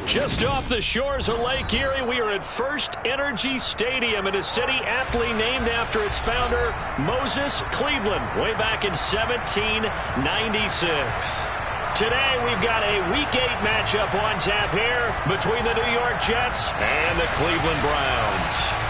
Just off the shores of Lake Erie, we are at First Energy Stadium in a city aptly named after its founder, Moses Cleveland, way back in 1796. Today, we've got a Week 8 matchup on tap here between the New York Jets and the Cleveland Browns.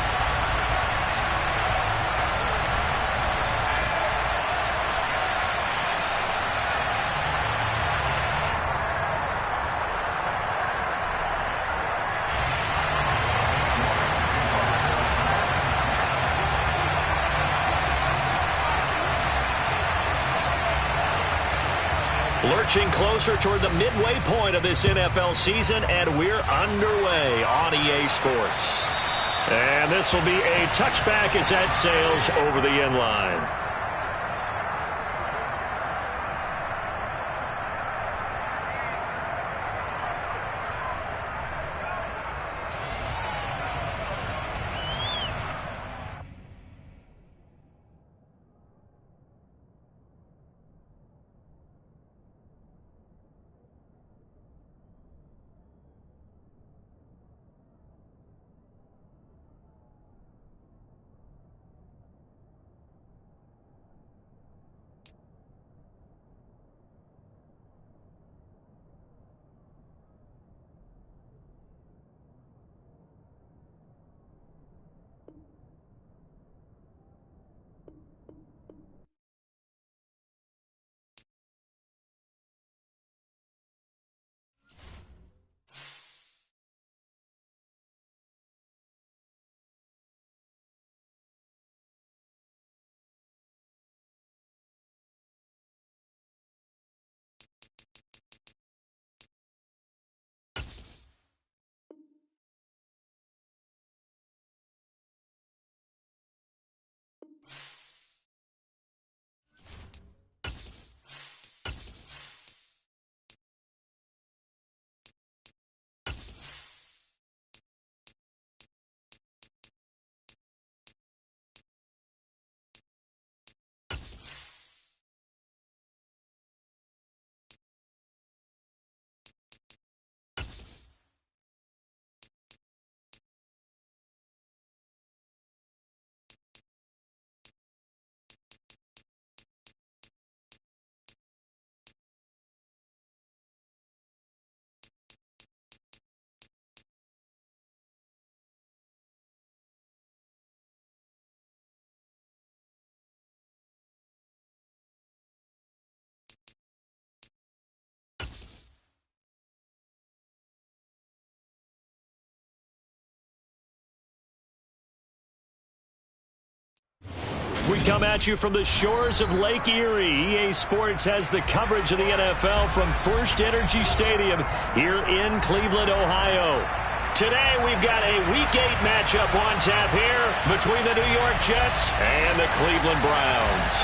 Lurching closer toward the midway point of this NFL season, and we're underway on EA Sports. And this will be a touchback as that sails over the end line. We come at you from the shores of Lake Erie. EA Sports has the coverage of the NFL from First Energy Stadium here in Cleveland, Ohio. Today, we've got a Week 8 matchup on tap here between the New York Jets and the Cleveland Browns.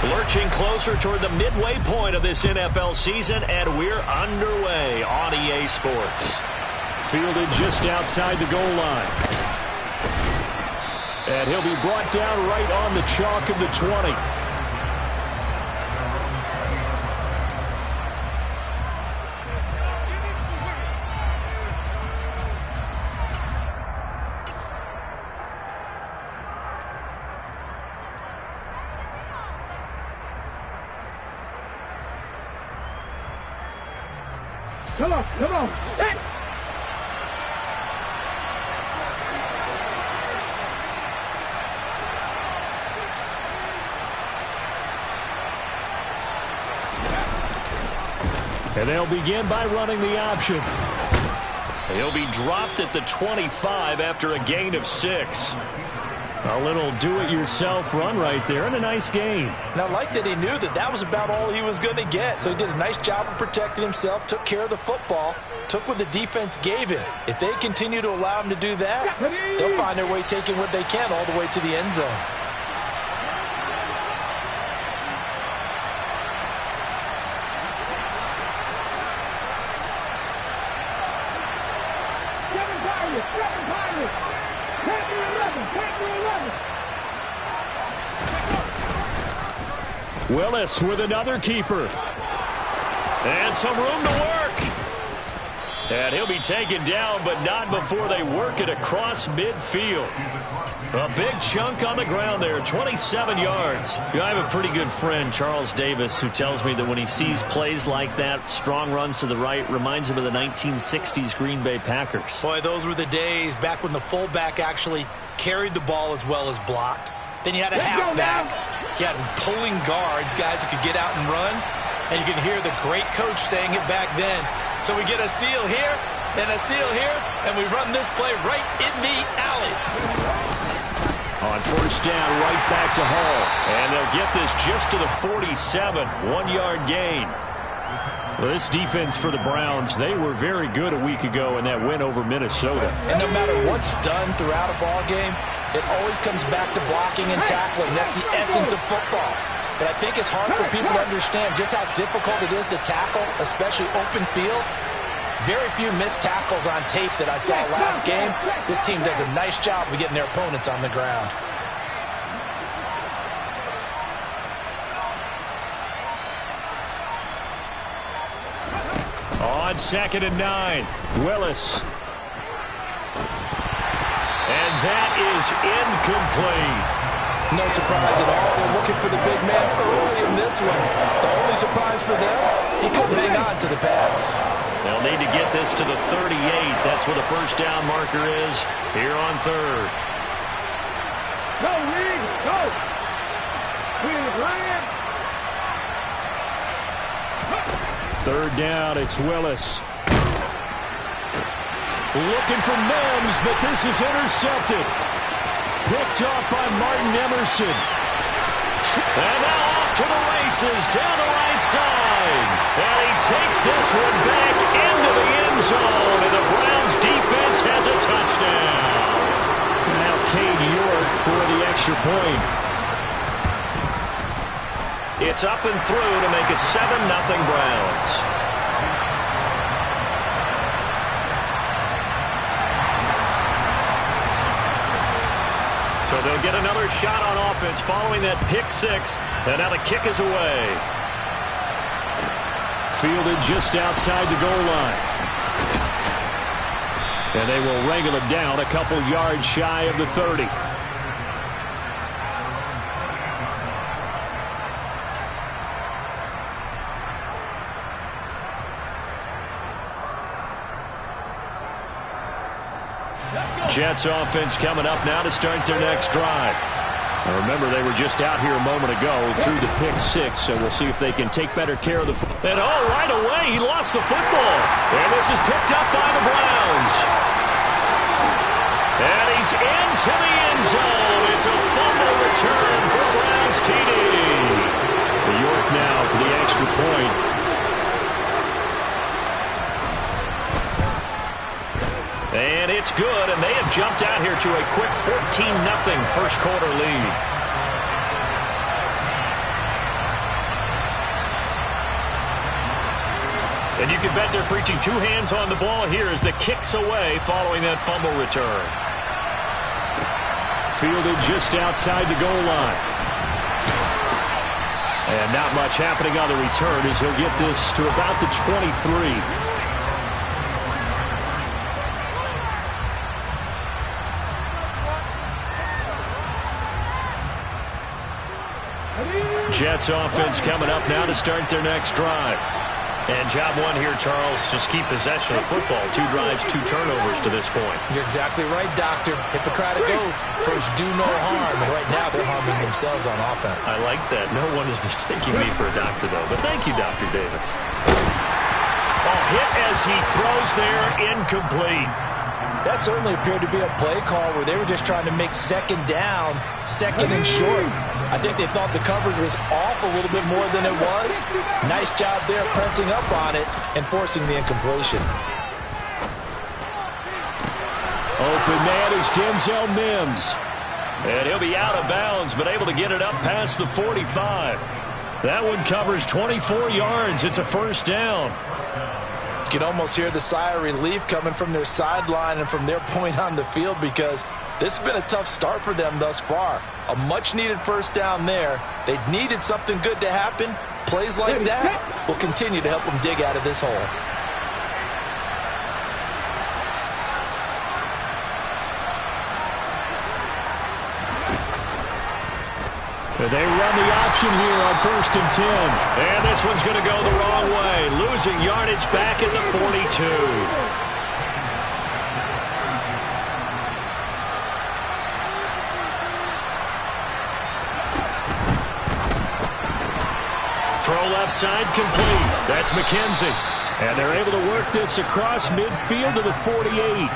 Lurching closer toward the midway point of this NFL season, and we're underway on EA Sports. Fielded just outside the goal line. And he'll be brought down right on the chalk of the 20. Come on, come on. Hey. And they'll begin by running the option. He'll be dropped at the 25 after a gain of 6. A little do-it-yourself run right there, and a nice gain. And I like that he knew that that was about all he was going to get. So he did a nice job of protecting himself, took care of the football, took what the defense gave him. If they continue to allow him to do that, they'll find their way taking what they can all the way to the end zone. Willis with another keeper. And some room to work. And he'll be taken down, but not before they work it across midfield. A big chunk on the ground there, 27 yards. I have a pretty good friend, Charles Davis, who tells me that when he sees plays like that, strong runs to the right, reminds him of the 1960s Green Bay Packers. Boy, those were the days back when the fullback actually carried the ball as well as blocked. Then you had a halfback. You had pulling guards, guys who could get out and run. And you can hear the great coach saying it back then. So we get a seal here and a seal here, and we run this play right in the alley. On first down, right back to Hall. And they'll get this just to the 47, 1-yard gain. Well, this defense for the Browns, they were very good a week ago in that win over Minnesota. And no matter what's done throughout a ball game, it always comes back to blocking and tackling. That's the essence of football. But I think it's hard for people to understand just how difficult it is to tackle, especially open field. Very few missed tackles on tape that I saw last game. This team does a nice job of getting their opponents on the ground. On 2nd and 9, Willis. And that is incomplete. No surprise at all. They're looking for the big man early in this one. The only surprise for them, he couldn't hang on to the pass. They'll need to get this to the 38. That's where the first down marker is here on 3rd. Go, Reed, go. Reed, Ryan. 3rd down, it's Willis. Looking for Mims, but this is intercepted. Picked off by Martin Emerson. And now off to the races down the right side. And he takes this one back into the end zone. And the Browns defense has a touchdown. Now Cade York for the extra point. It's up and through to make it 7-0 Browns. So they'll get another shot on offense following that pick six. And now the kick is away. Fielded just outside the goal line. And they will wrangle it down a couple yards shy of the 30. Jets offense coming up now to start their next drive. Now remember, they were just out here a moment ago through the pick six, so we'll see if they can take better care of the football. And right away, he lost the football. And this is picked up by the Browns. And he's into the end zone. It's a fumble return for Browns TD. York now for the extra point. And it's good, and they have jumped out here to a quick 14-0 first quarter lead. And you can bet they're preaching two hands on the ball here as the kick's away following that fumble return. Fielded just outside the goal line. And not much happening on the return as he'll get this to about the 23. Jets offense coming up now to start their next drive. And job one here, Charles, just keep possession of football. 2 drives, 2 turnovers to this point. You're exactly right, Doctor. Hippocratic oath. First, do no harm. And right now, they're harming themselves on offense. I like that. No one is mistaking me for a doctor, though. But thank you, Dr. Davis. Hit as he throws there, incomplete. That certainly appeared to be a play call where they were just trying to make second down, second and short. I think they thought the coverage was off a little bit more than it was. Nice job there pressing up on it and forcing the incompletion. Open man is Denzel Mims. And he'll be out of bounds, but able to get it up past the 45. That one covers 24 yards. It's a first down. You can almost hear the sigh of relief coming from their sideline and from their point on the field because This has been a tough start for them thus far. A much-needed first down there. They needed something good to happen. Plays like that will continue to help them dig out of this hole. They run the option here on 1st and 10. And this one's going to go the wrong way. Losing yardage back at the 42. Throw left side complete. That's McKenzie. And they're able to work this across midfield to the 48.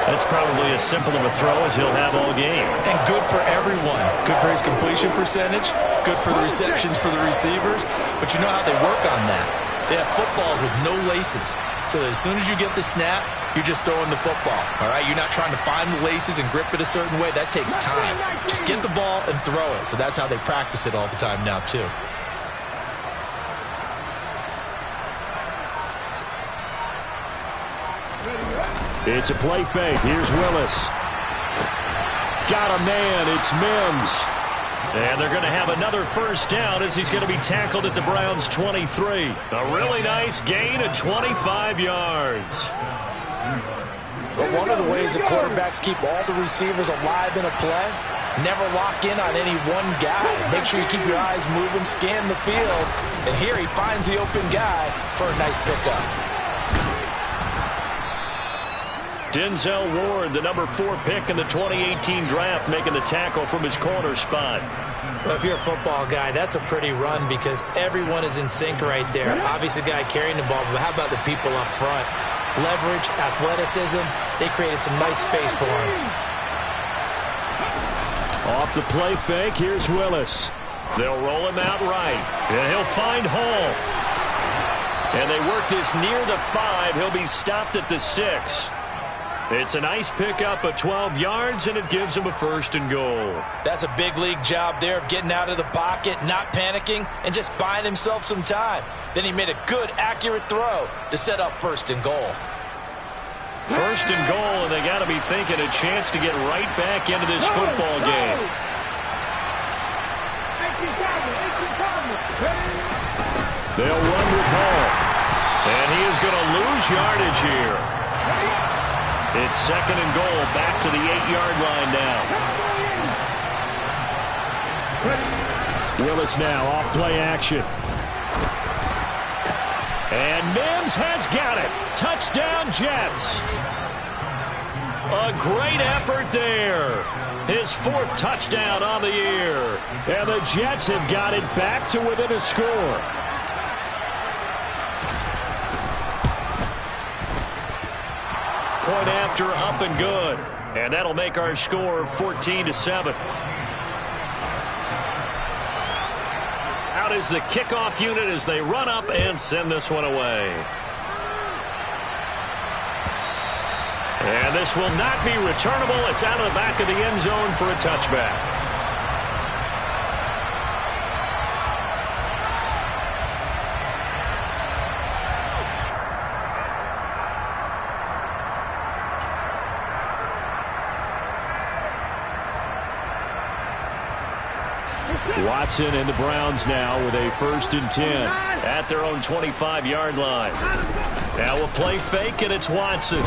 That's probably as simple of a throw as he'll have all game. And good for everyone. Good for his completion percentage. Good for the receptions for the receivers. But you know how they work on that. They have footballs with no laces. So as soon as you get the snap, you're just throwing the football. All right? You're not trying to find the laces and grip it a certain way. That takes time. Just get the ball and throw it. So that's how they practice it all the time now, too. It's a play fake. Here's Willis. Got a man. It's Mims. And they're going to have another first down as he's going to be tackled at the Browns' 23. A really nice gain of 25 yards. But one of the ways the quarterbacks keep all the receivers alive in a play, never lock in on any one guy. Make sure you keep your eyes moving, scan the field. And here he finds the open guy for a nice pickup. Denzel Ward, the number 4 pick in the 2018 draft, making the tackle from his corner spot. Well, if you're a football guy, that's a pretty run because everyone is in sync right there. Obviously, the guy carrying the ball, but how about the people up front? Leverage, athleticism, they created some nice space for him. Off the play fake, here's Willis. They'll roll him out right, and he'll find Hall. And they work this near the 5. He'll be stopped at the 6. It's a nice pickup of 12 yards, and it gives him a 1st and goal. That's a big league job there of getting out of the pocket, not panicking, and just buying himself some time. Then he made a good, accurate throw to set up 1st and goal. 1st and goal, and they got to be thinking a chance to get right back into this football game. They'll run with Hall, and he is going to lose yardage here. It's 2nd and goal, back to the 8-yard line now. Willis now off play action. And Mims has got it. Touchdown, Jets. A great effort there. His 4th touchdown on the year. And the Jets have got it back to within a score. Point after, up and good. And that'll make our score 14-7. Out is the kickoff unit as they run up and send this one away. And this will not be returnable. It's out of the back of the end zone for a touchback. Watson and the Browns now with a 1st and 10 at their own 25-yard line. Now a play fake, and it's Watson.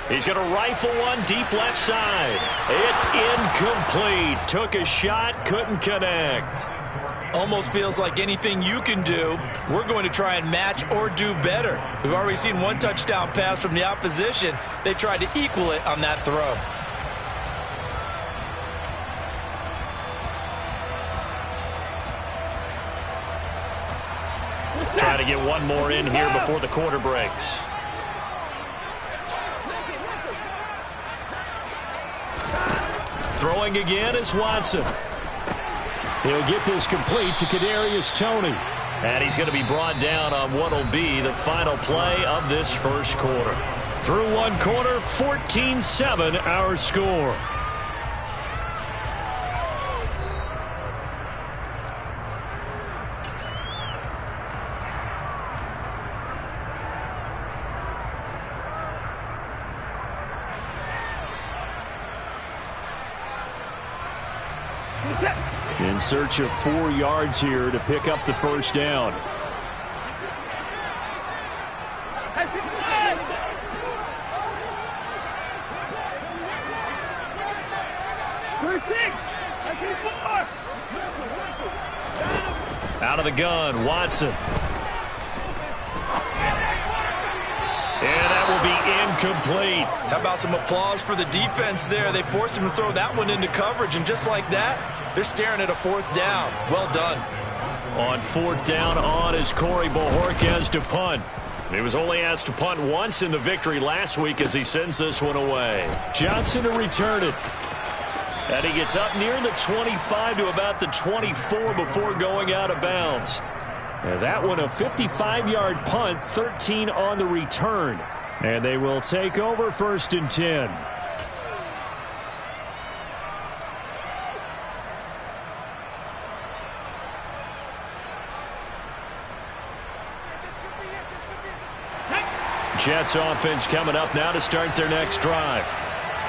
He's going to rifle one deep left side. It's incomplete. Took a shot, couldn't connect. Almost feels like anything you can do, we're going to try and match or do better. We've already seen one touchdown pass from the opposition. They tried to equal it on that throw. Try to get one more in here before the quarter breaks. Throwing again is Watson. He'll get this complete to Kadarius Toney. And he's going to be brought down on what will be the final play of this 1st quarter. Through 1 quarter, 14-7 our score. In search of 4 yards here to pick up the first down. Out of the gun, Watson. And that will be incomplete. How about some applause for the defense there? They forced him to throw that one into coverage, and just like that, they're staring at a 4th down. Well done. On 4th down on is Corey Bojorquez to punt. He was only asked to punt once in the victory last week as he sends this one away. Johnson to return it. And he gets up near the 25 to about the 24 before going out of bounds. And that one a 55-yard punt, 13 on the return. And they will take over 1st and 10. Jets offense coming up now to start their next drive.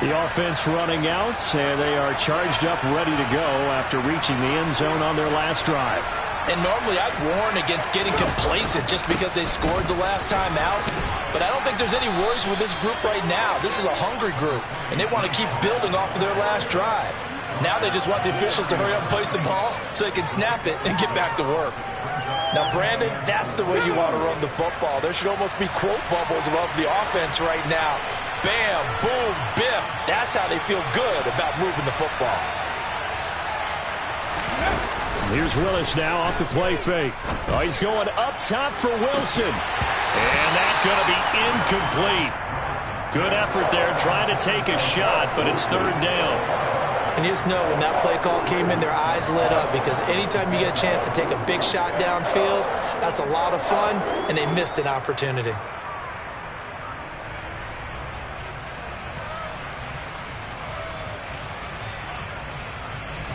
The offense running out, and they are charged up, ready to go after reaching the end zone on their last drive. And normally I'd warn against getting complacent just because they scored the last time out. But I don't think there's any worries with this group right now. This is a hungry group, and they want to keep building off of their last drive. Now they just want the officials to hurry up and place the ball so they can snap it and get back to work. Now, Brandon, that's the way you want to run the football. There should almost be quote bubbles above the offense right now. Bam, boom, biff. That's how they feel good about moving the football. Here's Willis now off the play fake. Oh, he's going up top for Wilson. And that's going to be incomplete. Good effort there trying to take a shot, but it's 3rd down. And you just know when that play call came in, their eyes lit up because anytime you get a chance to take a big shot downfield, that's a lot of fun, and they missed an opportunity.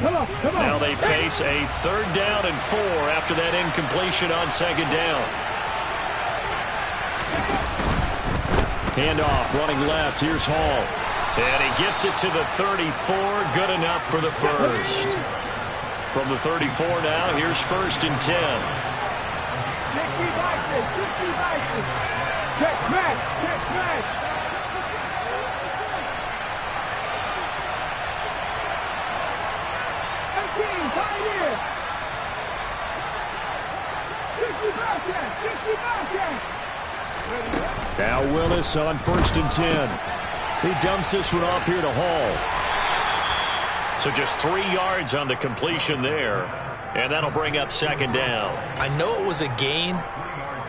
Now they face a 3rd down and 4 after that incompletion on 2nd down. Handoff, running left. Here's Hall. And he gets it to the 34. Good enough for the first. From the 34 now, here's 1st and 10. Check back. Now Willis on 1st and 10. He dumps this one off here to Hall. So just 3 yards on the completion there. And that'll bring up 2nd down. I know it was a gain,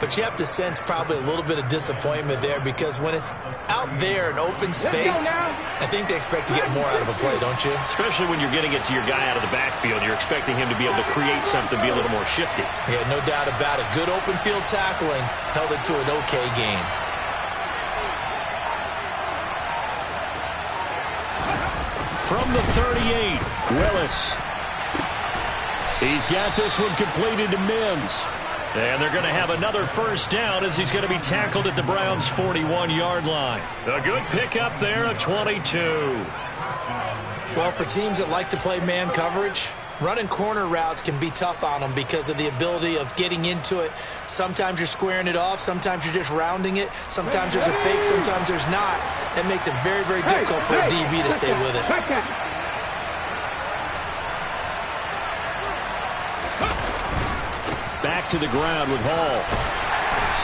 but you have to sense probably a little bit of disappointment there because when it's out there in open space, I think they expect to get more out of a play, don't you? Especially when you're getting it to your guy out of the backfield. You're expecting him to be able to create something, be a little more shifty. Yeah, no doubt about it. Good open field tackling held it to an okay gain. From the 38, Willis. He's got this one completed to Mims. And they're going to have another 1st down as he's going to be tackled at the Browns' 41-yard line. A good pickup there, a 22. Well, for teams that like to play man coverage, running corner routes can be tough on them because of the ability of getting into it. Sometimes you're squaring it off. Sometimes you're just rounding it. Sometimes there's a fake. Sometimes there's not. That makes it very, very difficult for a DB to stay with it. Back to the ground with Hall.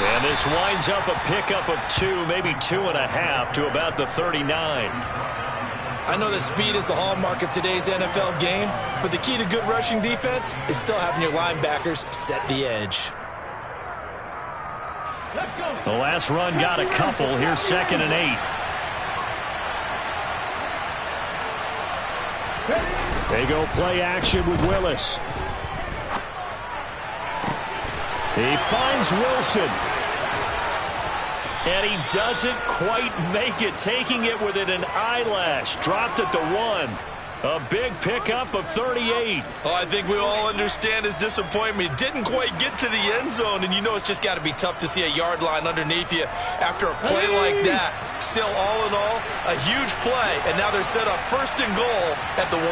And this winds up a pickup of 2, maybe 2.5 to about the 39. I know that speed is the hallmark of today's NFL game, but the key to good rushing defense is still having your linebackers set the edge. The last run got a couple. Here's 2nd and 8. They go play action with Willis. He finds Wilson. And he doesn't quite make it, taking it within an eyelash. Dropped at the 1. A big pickup of 38. Oh, I think we all understand his disappointment. Didn't quite get to the end zone, and you know it's just got to be tough to see a yard line underneath you after a play like that. Still, all in all, a huge play, and now they're set up 1st and goal at the 1.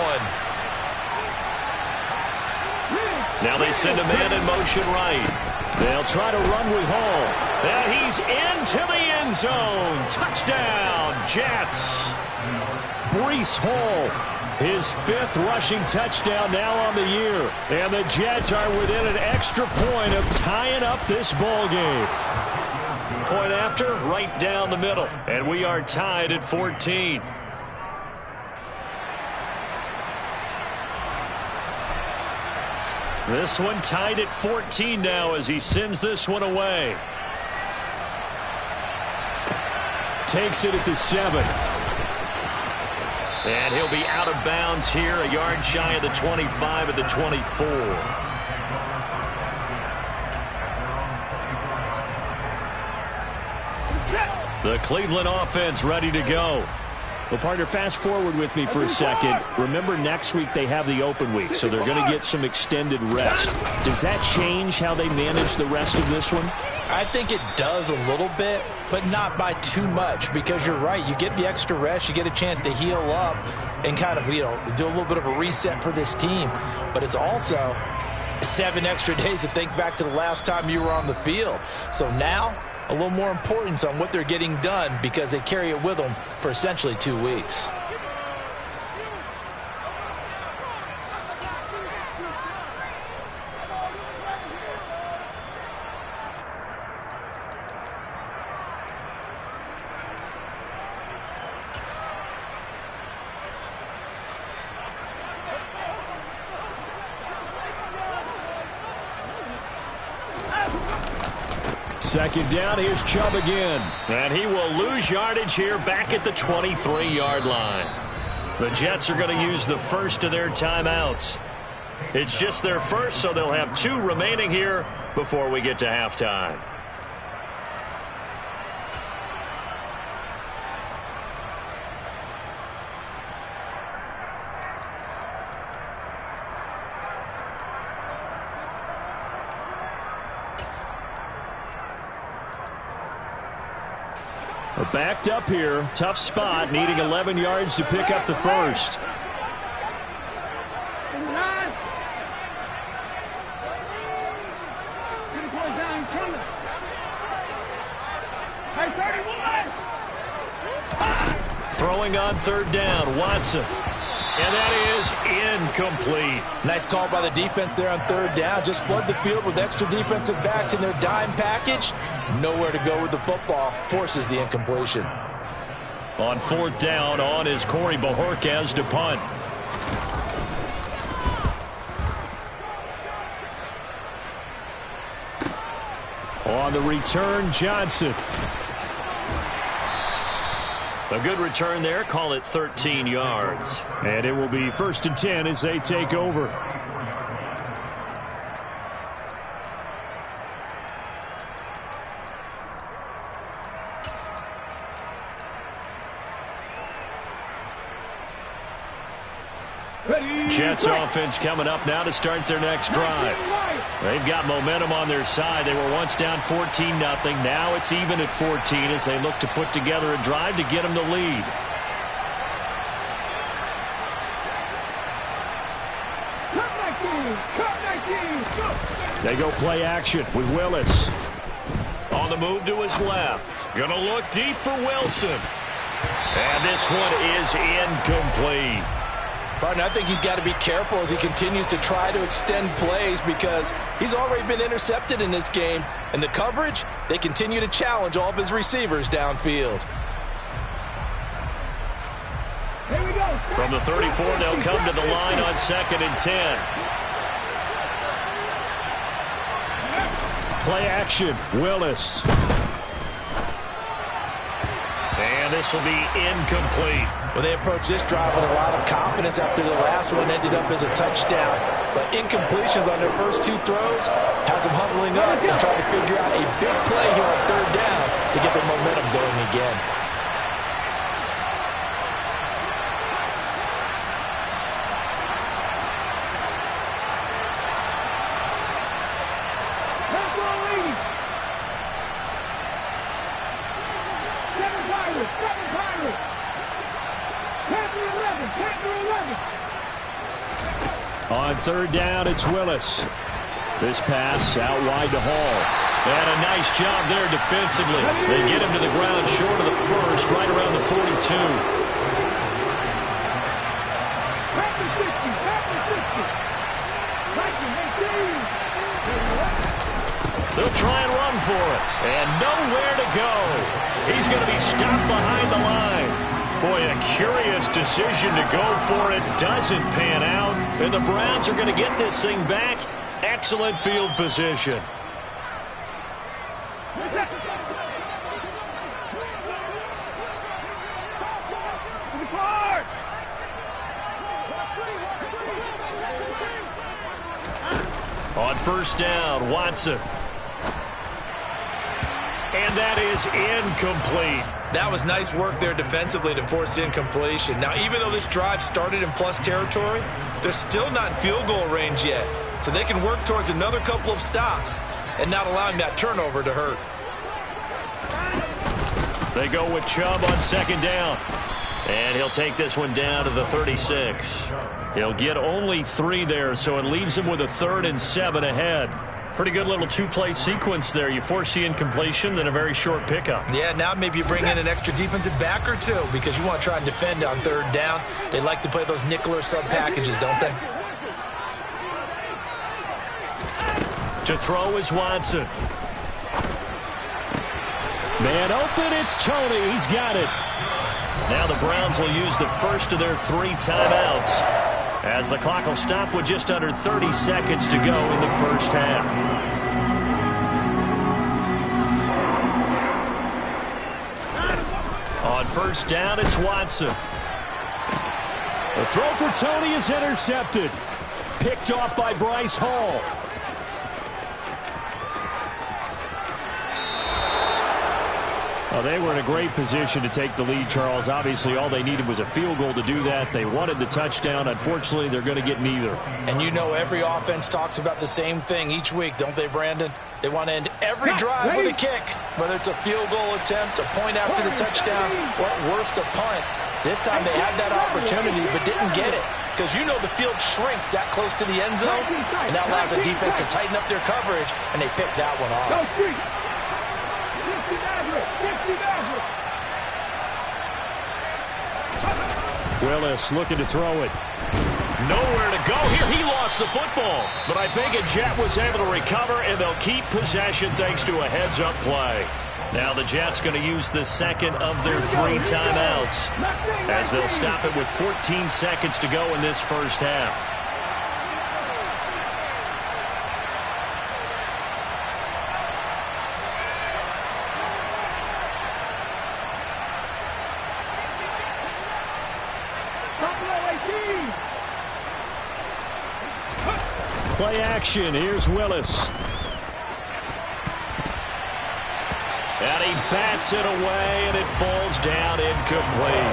Now they send a man in motion right. They'll try to run with Hall. And he's into the end zone. Touchdown, Jets. Breece Hall, his 5th rushing touchdown now on the year. And the Jets are within an extra point of tying up this ball game. Point after, right down the middle. And we are tied at 14. This one tied at 14 now as he sends this one away. Takes it at the 7. And he'll be out of bounds here, a yard shy of the 25 at the 24. The Cleveland offense ready to go. Well, partner, fast forward with me for a second. Remember, next week they have the open week, so they're going to get some extended rest. Does that change how they manage the rest of this one? I think it does a little bit, but not by too much, because you're right. You get the extra rest, you get a chance to heal up and kind of, do a little bit of a reset for this team. But it's also 7 extra days to think back to the last time you were on the field. So now, a little more importance on what they're getting done because they carry it with them for essentially 2 weeks. Second down, here's Chubb again. And he will lose yardage here back at the 23-yard line. The Jets are going to use the first of their timeouts. It's just their first, so they'll have 2 remaining here before we get to halftime. Backed up here. Tough spot. Needing 11 yards to pick up the first. Throwing on 3rd down. Watson. And that is incomplete. Nice call by the defense there on 3rd down. Just flood the field with extra defensive backs in their dime package. Nowhere to go with the football. Forces the incompletion. On 4th down, on is Corey Bojorquez to punt. On the return, Johnson. A good return there. Call it 13 yards. And it will be 1st and 10 as they take over. Jets offense coming up now to start their next drive. They've got momentum on their side. They were once down 14-0. Now it's even at 14 as they look to put together a drive to get them the lead. They go play action with Willis. On the move to his left. Gonna look deep for Wilson. And this one is incomplete. Partner, I think he's got to be careful as he continues to try to extend plays because he's already been intercepted in this game. And the coverage, they continue to challenge all of his receivers downfield. Here we go. From the 34, they'll come to the line on 2nd and 10. Play action, Willis. And this will be incomplete. Well, they approached this drive with a lot of confidence after the last one ended up as a touchdown. But incompletions on their first 2 throws has them huddling up and trying to figure out a big play here on 3rd down to get their momentum going again. On 3rd down, it's Willis. This pass out wide to Hall. And a nice job there defensively. They get him to the ground short of the first, right around the 42. They'll try and run for it. And nowhere to go. He's going to be stopped behind the line. Boy, a curious decision to go for it. Doesn't pan out. And the Browns are going to get this thing back. Excellent field position. On first down, Watson. And that is incomplete. That was nice work there defensively to force incompletion. Now, even though this drive started in plus territory, they're still not in field goal range yet. So they can work towards another couple of stops and not allowing that turnover to hurt. They go with Chubb on second down. And he'll take this one down to the 36. He'll get only 3 there, so it leaves him with a 3rd and 7 ahead. Pretty good little two-play sequence there. You force the incompletion, then a very short pickup. Yeah, now maybe you bring in an extra defensive back or two because you want to try and defend on 3rd down. They like to play those nickel or sub packages, don't they? To throw is Watson. Man open, it's Tony. He's got it. Now the Browns will use the first of their 3 timeouts, as the clock will stop with just under 30 seconds to go in the first half. On first down, it's Watson. The throw for Tony is intercepted. Picked off by Bryce Hall. Well, they were in a great position to take the lead, Charles. Obviously, all they needed was a field goal to do that. They wanted the touchdown. Unfortunately, they're going to get neither. And you know every offense talks about the same thing each week, don't they, Brandon? They want to end every drive with a kick, whether it's a field goal attempt, a point after the touchdown, or at worst, a punt. This time they had that opportunity but didn't get it because you know the field shrinks that close to the end zone, and that allows the defense to tighten up their coverage, and they picked that one off. Willis looking to throw it. Nowhere to go here. He lost the football. But I think a Jet was able to recover, and they'll keep possession thanks to a heads-up play. Now the Jets going to use the second of their 3 timeouts, as they'll stop it with 14 seconds to go in this first half. Play action. Here's Willis. And he bats it away, and it falls down incomplete.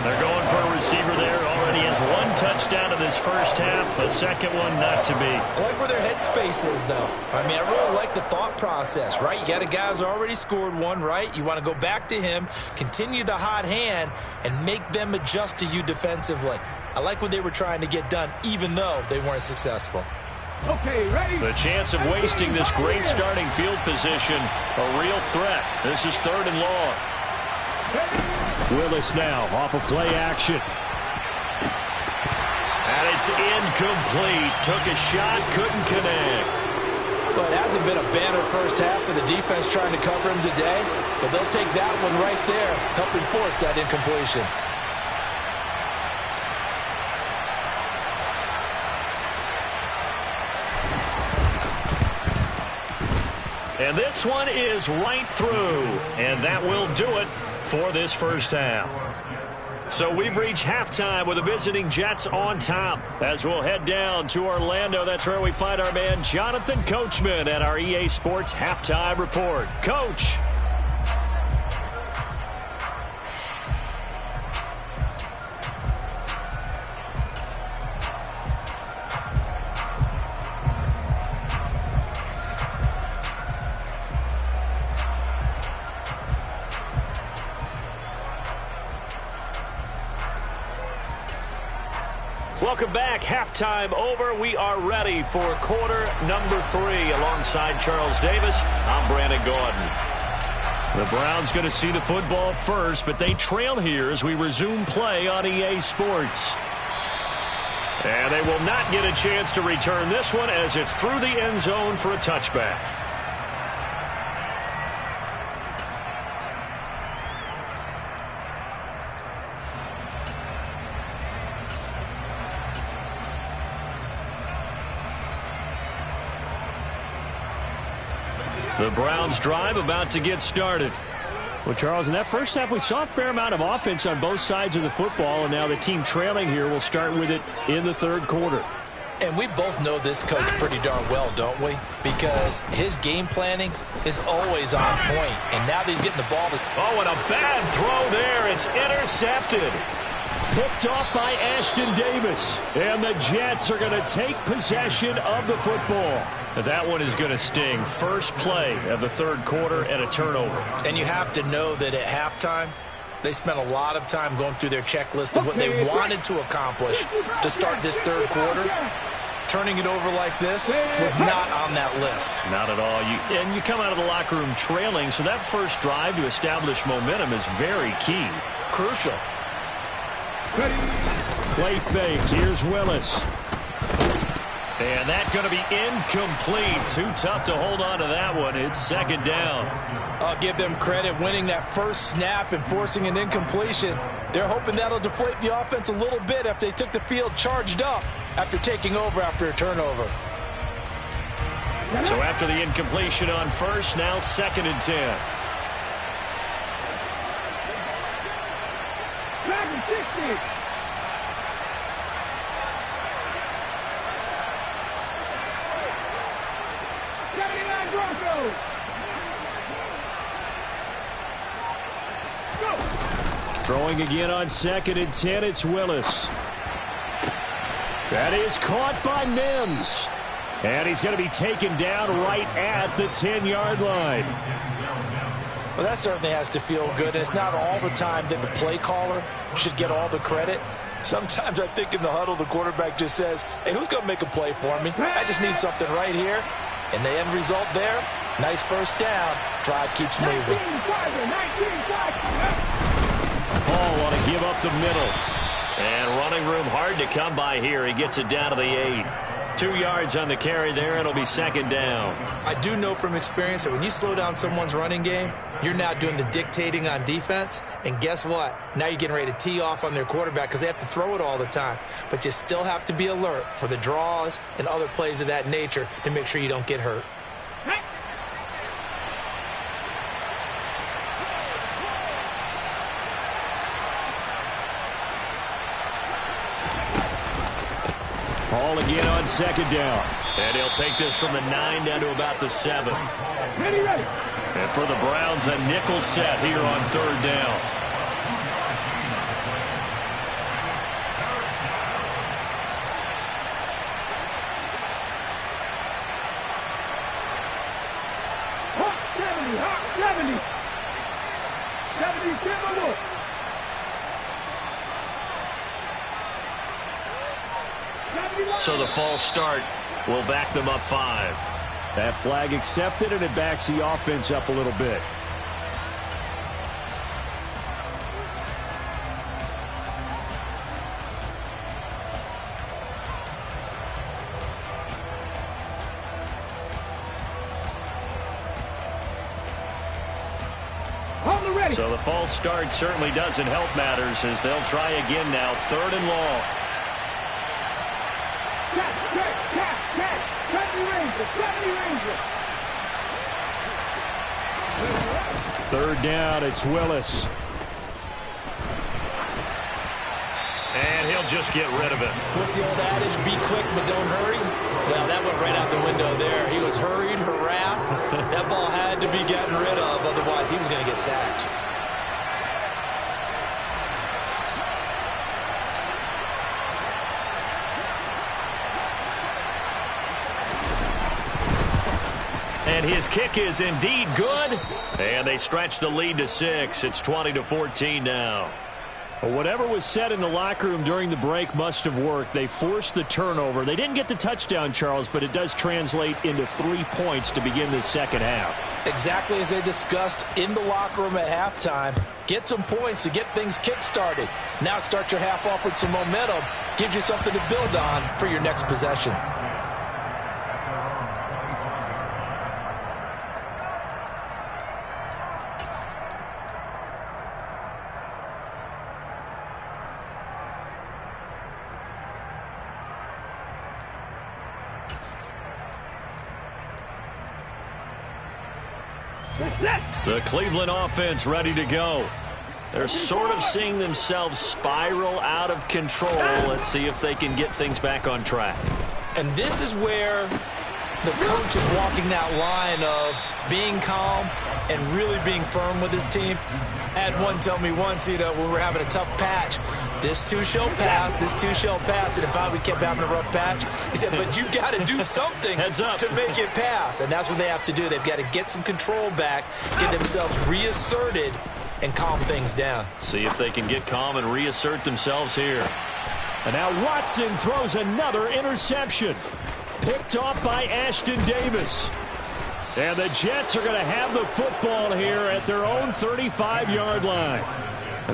They're going for a receiver there. Already has 1 touchdown in this first half. A second one not to be. I like where their headspace is, though. I mean, I really like the thought process, right? You got a guy who's already scored 1, right? You want to go back to him, continue the hot hand, and make them adjust to you defensively. I like what they were trying to get done, even though they weren't successful. Okay, ready? The chance of wasting this great starting field position, a real threat. This is 3rd and long. Willis now off of play action. And it's incomplete. Took a shot, couldn't connect. Well, it hasn't been a banner first half for the defense trying to cover him today, but they'll take that one right there, helping force that incompletion. And this one is right through. And that will do it for this first half. So we've reached halftime with the visiting Jets on top. As we'll head down to Orlando, that's where we find our man Jonathan Coachman at our EA Sports Halftime Report. Coach. Welcome back. Halftime over. We are ready for quarter number 3. Alongside Charles Davis, I'm Brandon Gordon. The Browns going to see the football first, but they trail here as we resume play on EA Sports. And they will not get a chance to return this one as it's through the end zone for a touchback. The Browns drive about to get started. Well, Charles, in that first half, we saw a fair amount of offense on both sides of the football, and now the team trailing here will start with it in the third quarter. And we both know this coach pretty darn well, don't we? Because his game planning is always on point. And now that he's getting the ball. Oh, and a bad throw there. It's intercepted. Picked off by Ashton Davis. And the Jets are going to take possession of the football. That one is going to sting. First play of the third quarter and a turnover. And you have to know that at halftime, they spent a lot of time going through their checklist of what they wanted to accomplish to start this third quarter. Turning it over like this was not on that list. Not at all. And you come out of the locker room trailing, so that first drive to establish momentum is very key. Crucial. Play fake. Here's Willis. And that's going to be incomplete. Too tough to hold on to that one. It's second down. I'll give them credit winning that first snap and forcing an incompletion. They're hoping that'll deflate the offense a little bit if they took the field charged up after taking over after a turnover. So after the incompletion on first, now 2nd and 10. Back and 60. Throwing again on 2nd and 10, it's Willis. That is caught by Mims. And he's going to be taken down right at the 10-yard line. Well, that certainly has to feel good. And it's not all the time that the play caller should get all the credit. Sometimes I think in the huddle, the quarterback just says, hey, who's going to make a play for me? I just need something right here. And the end result there, nice first down. Drive keeps moving. Paul want to give up the middle. And running room hard to come by here. He gets it down to the 8. 2 yards on the carry there. It'll be second down. I do know from experience that when you slow down someone's running game, you're now doing the dictating on defense. And guess what? Now you're getting ready to tee off on their quarterback because they have to throw it all the time. But you still have to be alert for the draws and other plays of that nature to make sure you don't get hurt. Paul again on second down. And he'll take this from the 9 down to about the 7. Ready. And for the Browns, a nickel set here on third down. Hot 70. 70, So the false start will back them up 5. That flag accepted, and it backs the offense up a little bit. So the false start certainly doesn't help matters as they'll try again now. 3rd and long. Third down, it's Willis. And he'll just get rid of it. What's the old adage? Be quick, but don't hurry. Well, that went right out the window there. He was hurried, harassed. That ball had to be gotten rid of, otherwise he was going to get sacked. And his kick is indeed good. And they stretch the lead to 6. It's 20-14 now. Well, whatever was said in the locker room during the break must have worked. They forced the turnover. They didn't get the touchdown, Charles, but it does translate into 3 points to begin the second half. Exactly as they discussed in the locker room at halftime. Get some points to get things kick-started. Now start your half off with some momentum. Gives you something to build on for your next possession. The Cleveland offense ready to go. They're sort of seeing themselves spiral out of control. Let's see if they can get things back on track. And this is where the coach is walking that line of being calm and really being firm with his team. I had one tell me once, when we were having a tough patch, this too shall pass, this too shall pass. And if we kept having a rough patch, he said, but you got to do something to make it pass. And that's what they have to do. They've got to get some control back, get themselves reasserted, and calm things down. See if they can get calm and reassert themselves here. And now Watson throws another interception. Picked off by Ashton Davis. And the Jets are going to have the football here at their own 35-yard line.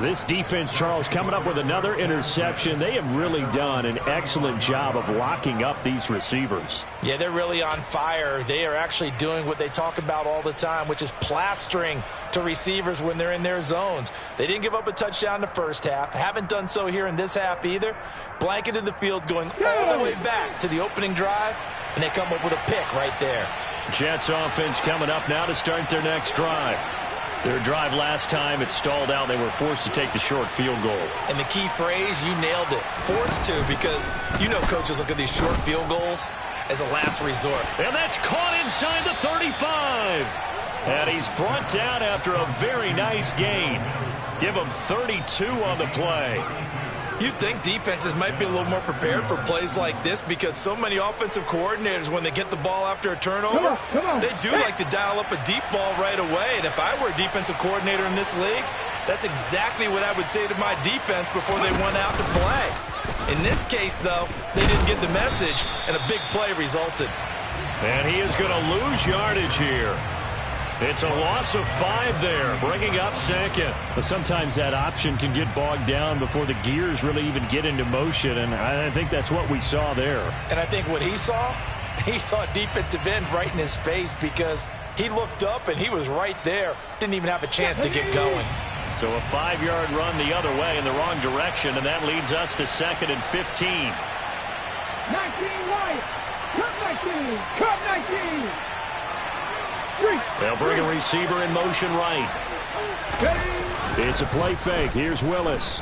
This defense, Charles, coming up with another interception. They have really done an excellent job of locking up these receivers. Yeah, they're really on fire. They are actually doing what they talk about all the time, which is plastering to receivers when they're in their zones. They didn't give up a touchdown in the first half. Haven't done so here in this half either. Blanketed the field going all the way back to the opening drive, and they come up with a pick right there. Jets offense coming up now to start their next drive. Their drive last time, it stalled out. They were forced to take the short field goal. And the key phrase, you nailed it, forced to, because coaches look at these short field goals as a last resort. And that's caught inside the 35. And he's brought down after a very nice gain. Give him 32 on the play. You'd think defenses might be a little more prepared for plays like this because so many offensive coordinators, when they get the ball after a turnover, they do like to dial up a deep ball right away. And if I were a defensive coordinator in this league, that's exactly what I would say to my defense before they went out to play. In this case, though, they didn't get the message, and a big play resulted. And he is going to lose yardage here. It's a loss of 5 there, bringing up second. But sometimes that option can get bogged down before the gears really even get into motion, and I think that's what we saw there. And I think what he saw defensive end right in his face because he looked up and he was right there. Didn't even have a chance to get going. So a 5-yard run the other way in the wrong direction, and that leads us to 2nd and 15. 19 right, cut 19, cut 19. They'll bring a receiver in motion right. It's a play fake. Here's Willis.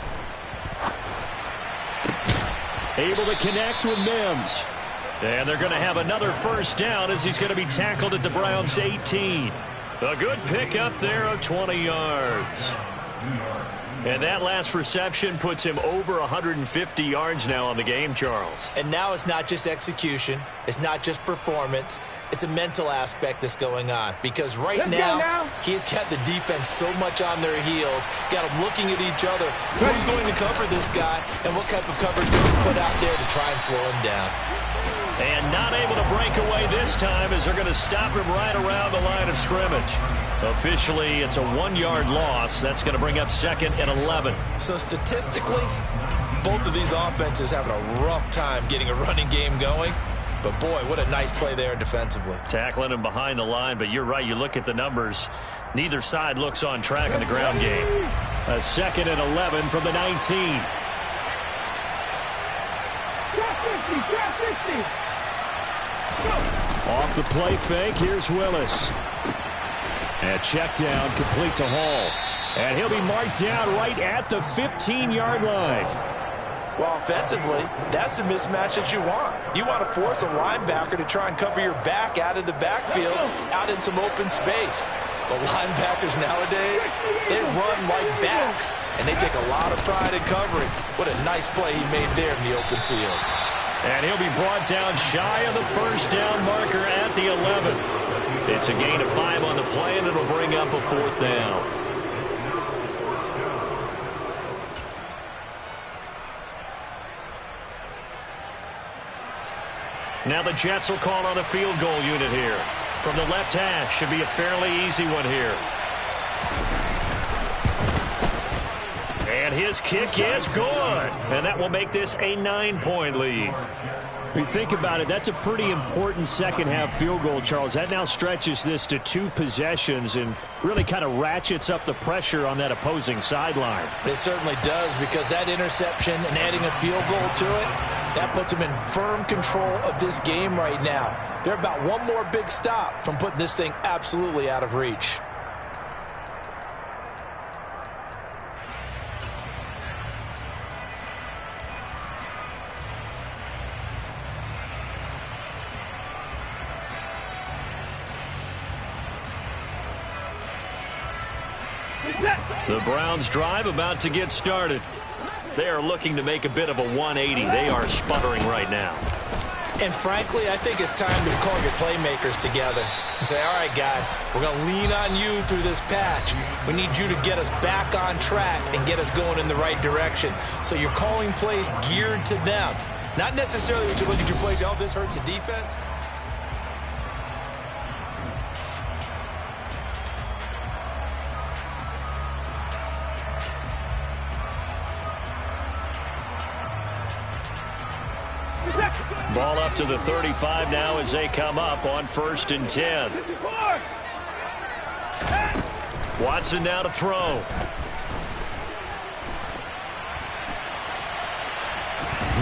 Able to connect with Mims. And they're going to have another first down as he's going to be tackled at the Browns' 18. A good pickup there of 20 yards. And that last reception puts him over 150 yards now on the game, Charles. And now it's not just execution. It's not just performance. It's a mental aspect that's going on. Because right now, he's got the defense so much on their heels, got them looking at each other. Who's going to cover this guy, and what type of coverage do we put out there to try and slow him down? And not able to break away this time as they're going to stop him right around the line of scrimmage. Officially, it's a 1-yard loss. That's going to bring up 2nd and 11. So statistically, both of these offenses having a rough time getting a running game going. But, boy, what a nice play there defensively. Tackling him behind the line, but you're right. You look at the numbers. Neither side looks on track in the ground game. A 2nd and 11 from the 19. Off the play fake, here's Willis. And check down, complete to Hall. And he'll be marked down right at the 15-yard line. Well, offensively, that's the mismatch that you want. You want to force a linebacker to try and cover your back out of the backfield, out in some open space. The linebackers nowadays, they run like backs, and they take a lot of pride in covering. What a nice play he made there in the open field. And he'll be brought down shy of the first down marker at the 11. It's a gain of 5 on the play, and it'll bring up a 4th down. Now the Jets will call on a field goal unit here. From the left hash, should be a fairly easy one here. And his kick is good. And that will make this a 9-point lead. When you think about it, that's a pretty important second-half field goal, Charles. That now stretches this to 2 possessions and really kind of ratchets up the pressure on that opposing sideline. It certainly does, because that interception and adding a field goal to it, that puts them in firm control of this game right now. They're about one more big stop from putting this thing absolutely out of reach. The Browns drive about to get started. They are looking to make a bit of a 180. They are sputtering right now. And frankly, I think it's time to call your playmakers together and say, all right, guys, we're going to lean on you through this patch. We need you to get us back on track and get us going in the right direction. So you're calling plays geared to them. Not necessarily when you look at your plays, oh, this hurts the defense. Ball up to the 35 now as they come up on 1st and 10. Watson now to throw.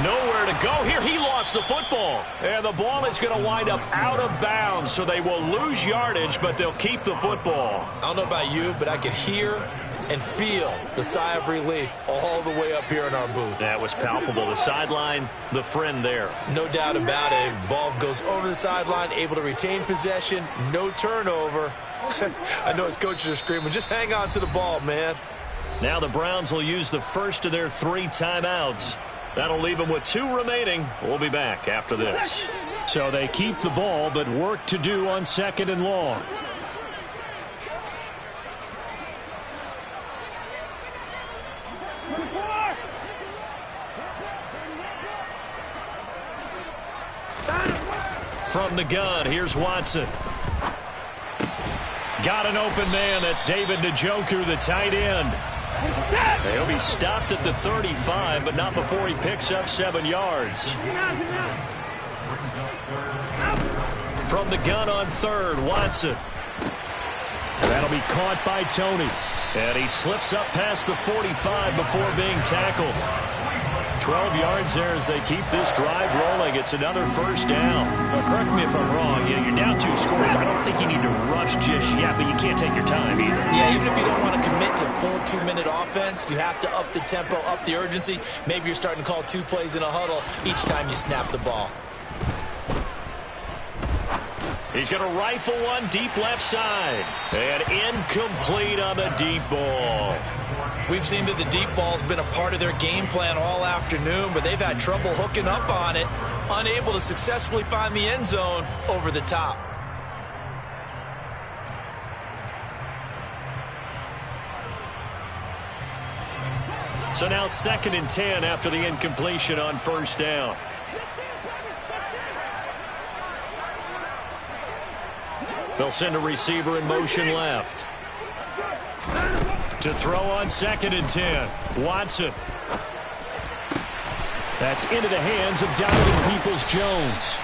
Nowhere to go here. He lost the football. And the ball is going to wind up out of bounds, so they will lose yardage, but they'll keep the football. I don't know about you, but I could hear and feel the sigh of relief all the way up here in our booth. That was palpable. The sideline, the friend there. No doubt about it. Ball goes over the sideline, able to retain possession, no turnover. I know his coaches are screaming, just hang on to the ball, man. Now the Browns will use the first of their 3 timeouts. That'll leave them with 2 remaining. We'll be back after this. So they keep the ball, but work to do on 2nd and long. From the gun, here's Watson. Got an open man. That's David Njoku, the tight end. He'll be stopped at the 35, but not before he picks up 7 yards. From the gun on 3rd, Watson. That'll be caught by Tony. And he slips up past the 45 before being tackled. 12 yards there as they keep this drive rolling. It's another 1st down. Now, correct me if I'm wrong. You're down 2 scores. I don't think you need to rush just yet, but you can't take your time either. Yeah, even if you don't want to commit to full 2-minute offense, you have to up the tempo, up the urgency. Maybe you're starting to call 2 plays in a huddle each time you snap the ball. He's going to rifle one deep left side. And incomplete on the deep ball. We've seen that the deep ball's been a part of their game plan all afternoon, but they've had trouble hooking up on it, unable to successfully find the end zone over the top. So now 2nd and 10 after the incompletion on 1st down. They'll send a receiver in motion left. To throw on 2nd and 10. Watson. That's into the hands of Donovan Peoples-Jones.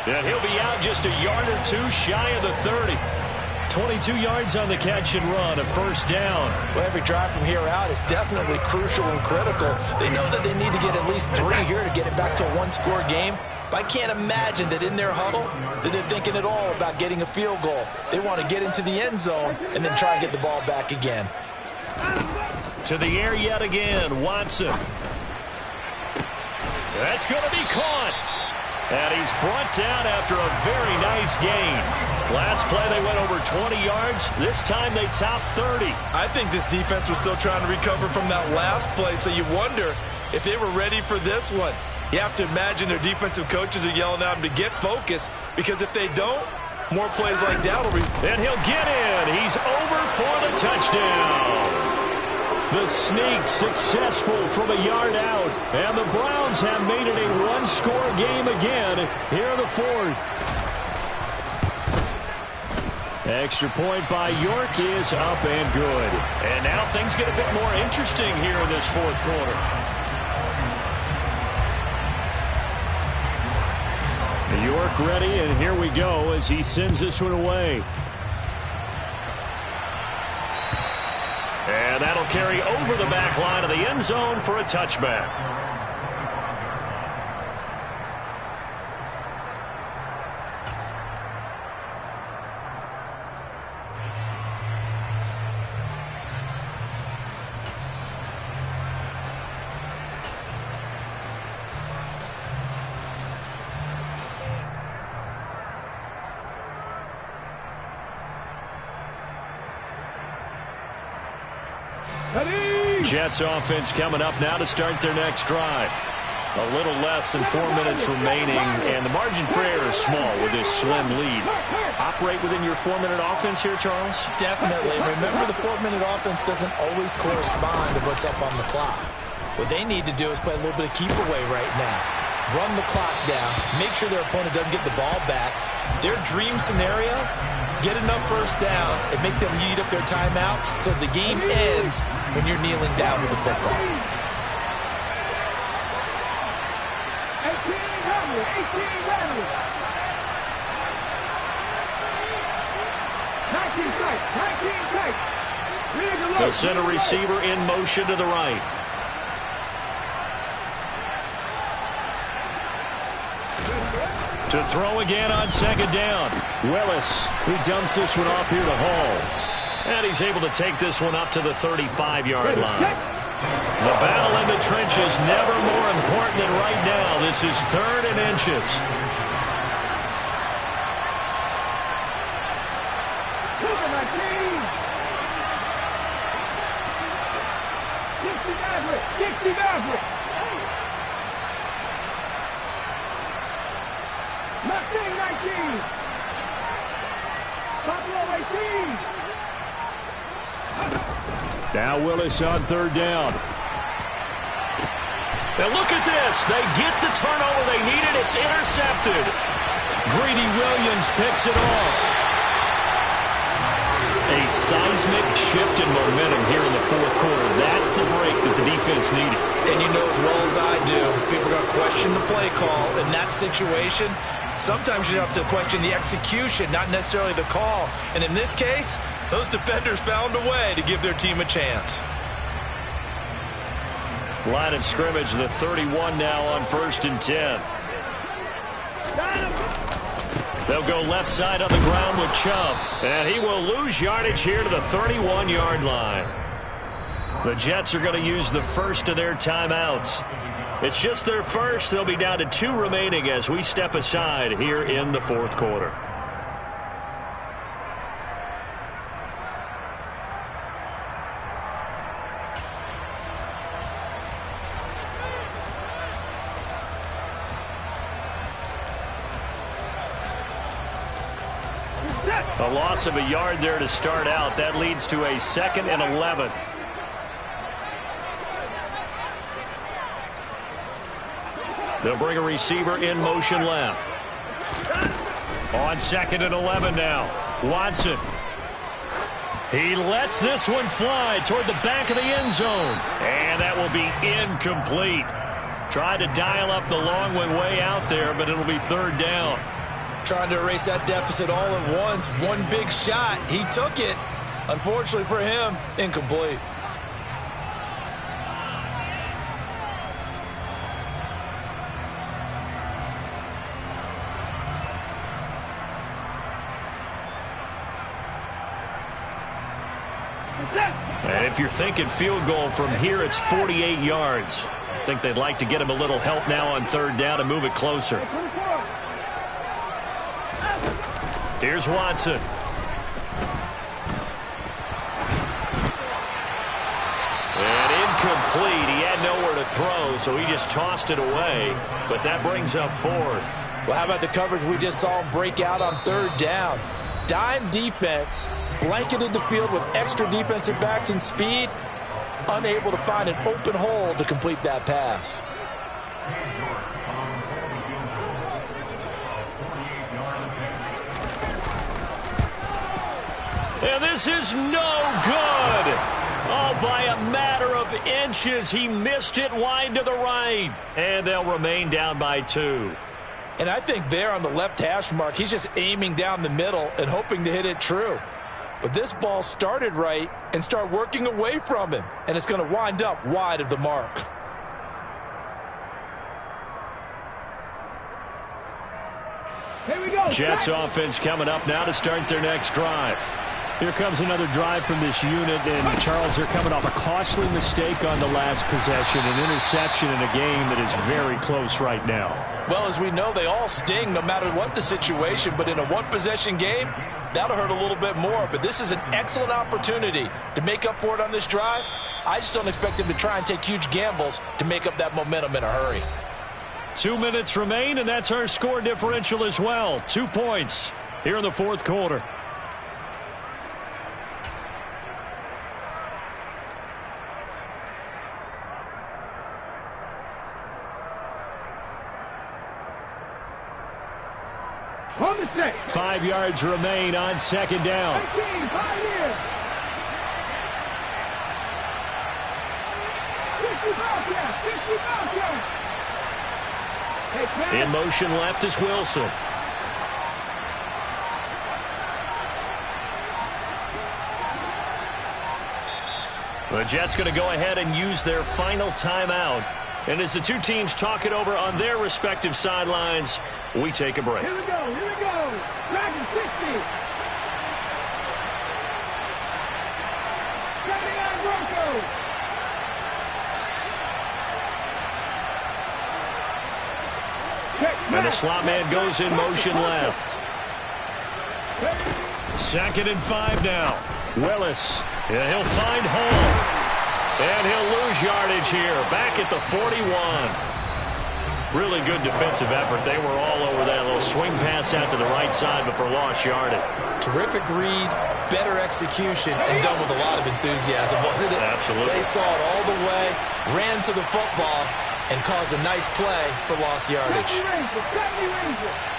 And he'll be out just a yard or 2 shy of the 30. 22 yards on the catch and run, a 1st down. Well, every drive from here out is definitely crucial and critical. They know that they need to get at least 3 here to get it back to a 1-score game. But I can't imagine that in their huddle that they're thinking at all about getting a field goal. They want to get into the end zone and then try and get the ball back again. To the air yet again, Watson. That's going to be caught. And he's brought down after a very nice gain. Last play they went over 20 yards. This time they topped 30. I think this defense was still trying to recover from that last play, so you wonder if they were ready for this one. You have to imagine their defensive coaches are yelling at them to get focused, because if they don't, more plays like that will be. And he'll get in. He's over for the touchdown. The sneak successful from a yard out. And the Browns have made it a one-score game again here in the fourth. Extra point by York is up and good. And now things get a bit more interesting here in this fourth quarter. York ready, and here we go as he sends this one away. And that'll carry over the back line of the end zone for a touchback. Jets offense coming up now to start their next drive. A little less than 4 minutes remaining, and the margin for error is small with this slim lead. Operate within your 4-minute offense here, Charles? Definitely. Remember, the 4-minute offense doesn't always correspond to what's up on the clock. What they need to do is play a little bit of keep away right now. Run the clock down. Make sure their opponent doesn't get the ball back. Their dream scenario, get enough first downs and make them eat up their timeouts so the game ends when you're kneeling down with the football. 19 tight. They'll send a receiver in motion to the right. To throw again on second down. Willis, he dumps this one off here to Hall. And he's able to take this one up to the 35-yard line. The battle in the trenches never more important than right now. This is 3rd and inches. Now Willis on 3rd down. Now look at this. They get the turnover they needed. It's intercepted. Greedy Williams picks it off. A seismic shift in momentum here in the fourth quarter. That's the break that the defense needed. And you know as well as I do, people are going to question the play call in that situation. Sometimes you have to question the execution, not necessarily the call. And in this case, those defenders found a way to give their team a chance. Line of scrimmage, the 31 now on 1st and 10. They'll go left side on the ground with Chubb. And he will lose yardage here to the 31-yard line. The Jets are going to use the first of their timeouts. It's just their first. They'll be down to 2 remaining as we step aside here in the fourth quarter. A loss of a yard there to start out. That leads to a 2nd and 11. They'll bring a receiver in motion left. On 2nd and 11 now. Watson. He lets this one fly toward the back of the end zone. And that will be incomplete. Tried to dial up the long one way out there, but it'll be 3rd down. Trying to erase that deficit all at once. One big shot. He took it. Unfortunately for him, incomplete. And if you're thinking field goal from here, it's 48 yards. I think they'd like to get him a little help now on 3rd down and move it closer. Here's Watson. And incomplete. He had nowhere to throw, so he just tossed it away. But that brings up 4th. Well, how about the coverage we just saw him break out on 3rd down? Dime defense, blanketed the field with extra defensive backs and speed. unable to find an open hole to complete that pass. And this is no good. Oh, by a matter of inches, he missed it wide to the right. And they'll remain down by 2. And I think there on the left hash mark, he's just aiming down the middle and hoping to hit it true. But this ball started right and started working away from him. And it's going to wind up wide of the mark. Here we go. Jets offense coming up now to start their next drive. Here comes another drive from this unit, and Charles, they're coming off a costly mistake on the last possession, an interception in a game that is very close right now. Well, as we know, they all sting no matter what the situation, but in a one-possession game, that'll hurt a little bit more. But this is an excellent opportunity to make up for it on this drive. I just don't expect him to try and take huge gambles to make up that momentum in a hurry. 2 minutes remain, and that's our score differential as well. 2 points here in the fourth quarter. On the set. 5 yards remain on second down. 19, 5 years. 50 Bobcats, 50 Bobcats. In motion left is Wilson. The Jets going to go ahead and use their final timeout. And as the two teams talk it over on their respective sidelines, we take a break. Here we go, here we go. Dragon 60. 79 Broncos. And the slot man goes in motion left. 2nd and 5 now. Willis. Yeah, he'll find home. And he'll lose yardage here. Back at the 41. Really good defensive effort. They were all over that little swing pass out to the right side before lost yardage. Terrific read, better execution, and done with a lot of enthusiasm, wasn't it? Absolutely. They saw it all the way, ran to the football, and caused a nice play for lost yardage. 70 Rangers.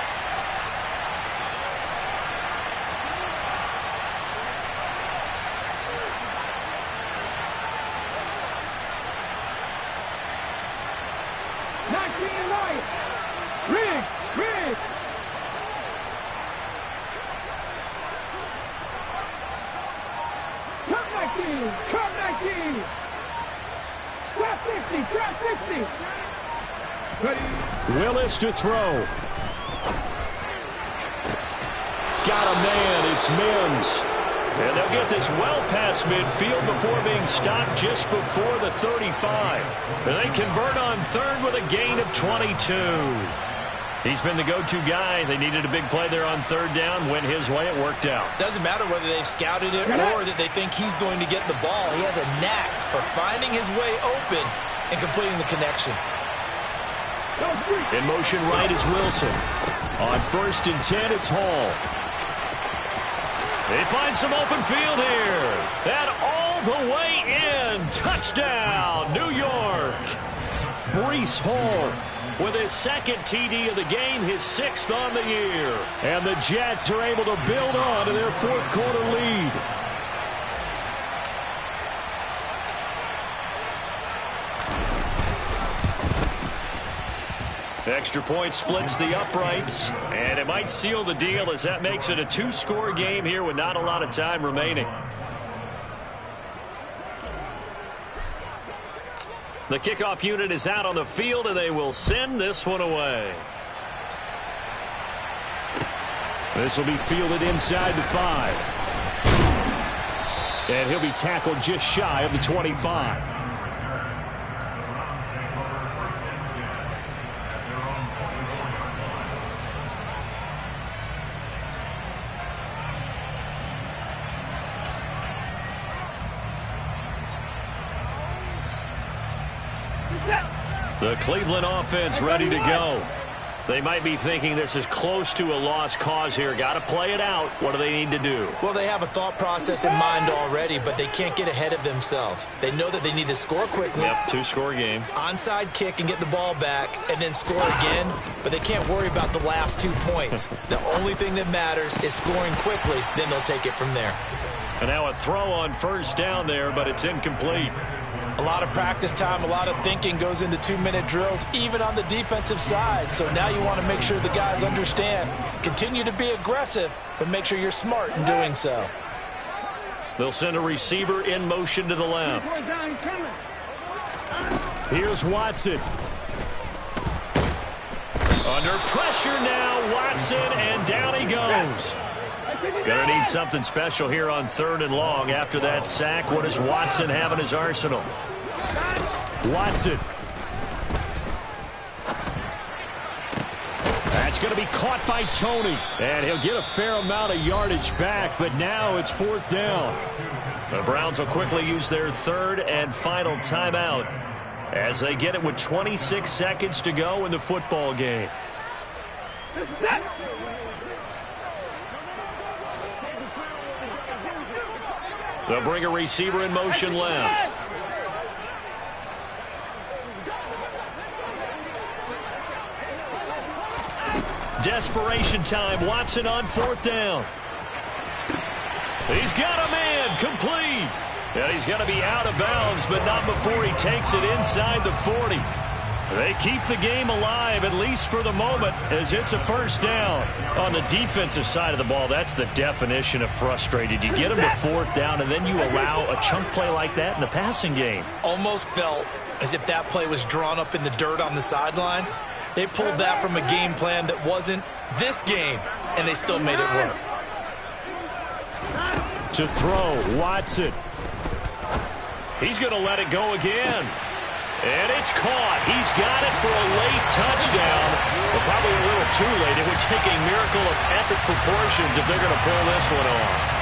Rig. Cut 19. Trap 60. Ready. Willis to throw. Got a man. It's Mims. And they'll get this well past midfield before being stopped just before the 35. And they convert on 3rd with a gain of 22. He's been the go-to guy. They needed a big play there on 3rd down. Went his way. It worked out. Doesn't matter whether they've scouted it or that they think he's going to get the ball. He has a knack for finding his way open and completing the connection. In motion right is Wilson. On 1st and 10, it's Hall. They find some open field here. And all the way in. Touchdown, New York. Breece Hall with his 2nd TD of the game, his 6th on the year. And the Jets are able to build on to their 4th quarter lead. Extra point splits the uprights, and it might seal the deal as that makes it a 2-score game here with not a lot of time remaining. The kickoff unit is out on the field, and they will send this one away. This will be fielded inside the 5. And he'll be tackled just shy of the 25. The Cleveland offense ready to go. They might be thinking this is close to a lost cause here. Got to play it out. What do they need to do? Well, they have a thought process in mind already, but they can't get ahead of themselves. They know that they need to score quickly. Yep, two-score game. Onside kick and get the ball back and then score again, but they can't worry about the last 2 points. The only thing that matters is scoring quickly, then they'll take it from there. And now a throw on first down there, but it's incomplete. A lot of practice time, a lot of thinking goes into 2-minute drills, even on the defensive side. So now you want to make sure the guys understand. Continue to be aggressive, but make sure you're smart in doing so. They'll send a receiver in motion to the left. Here's Watson. Under pressure now, Watson, and down he goes. Gonna need something special here on 3rd and long. After that sack, what does Watson have in his arsenal? Watson. That's going to be caught by Tony. And he'll get a fair amount of yardage back, but now it's 4th down. The Browns will quickly use their 3rd and final timeout as they get it with 26 seconds to go in the football game. They'll bring a receiver in motion left. Desperation time. Watson on 4th down. He's got a man complete. And he's going to be out of bounds, but not before he takes it inside the 40. They keep the game alive, at least for the moment, as it's a 1st down. On the defensive side of the ball, that's the definition of frustrated. You get them to 4th down, and then you allow a chunk play like that in the passing game. Almost felt as if that play was drawn up in the dirt on the sideline. They pulled that from a game plan that wasn't this game, and they still made it work. To throw, Watson. He's going to let it go again. And it's caught. He's got it for a late touchdown. But probably a little too late. It would take a miracle of epic proportions if they're going to pull this one off.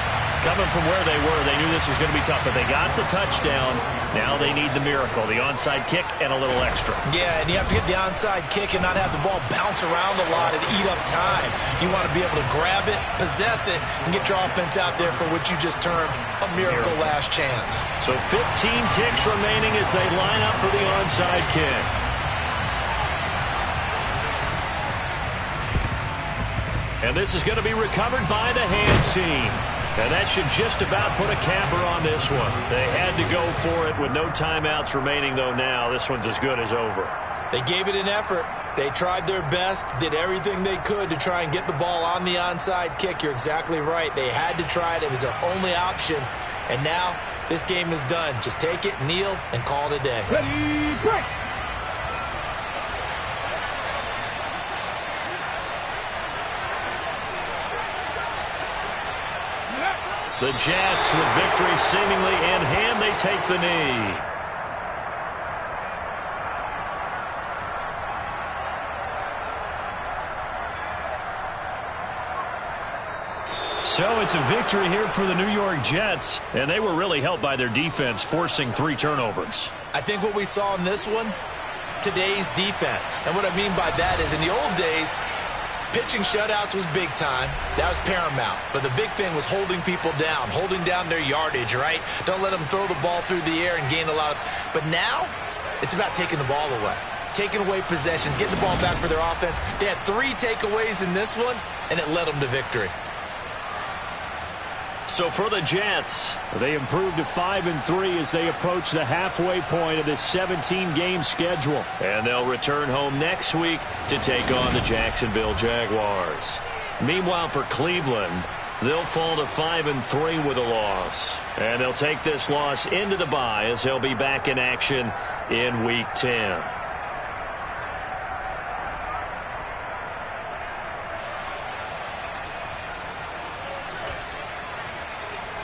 Coming from where they were, they knew this was going to be tough, but they got the touchdown. Now they need the miracle, the onside kick and a little extra. Yeah, and you have to get the onside kick and not have the ball bounce around a lot and eat up time. You want to be able to grab it, possess it, and get your offense out there for what you just termed a miracle last chance. So 15 ticks remaining as they line up for the onside kick. And this is going to be recovered by the hands team. And that should just about put a capper on this one. They had to go for it with no timeouts remaining, though now this one's as good as over. They gave it an effort. They tried their best, did everything they could to try and get the ball on the onside kick. You're exactly right. They had to try it. It was their only option. And now this game is done. Just take it, kneel, and call it a day. Ready, break. The Jets, with victory seemingly in hand, they take the knee. So it's a victory here for the New York Jets, and they were really helped by their defense, forcing 3 turnovers. I think what we saw in this one, today's defense. And what I mean by that is in the old days, pitching shutouts was big time. That was paramount. But the big thing was holding people down, holding down their yardage, right? Don't let them throw the ball through the air and gain a lot of... But now, it's about taking the ball away. Taking away possessions, getting the ball back for their offense. They had 3 takeaways in this one, and it led them to victory. So for the Jets, they improved to 5-3 as they approach the halfway point of this 17-game schedule. And they'll return home next week to take on the Jacksonville Jaguars. Meanwhile, for Cleveland, they'll fall to 5-3 with a loss. And they'll take this loss into the bye as they'll be back in action in Week 10.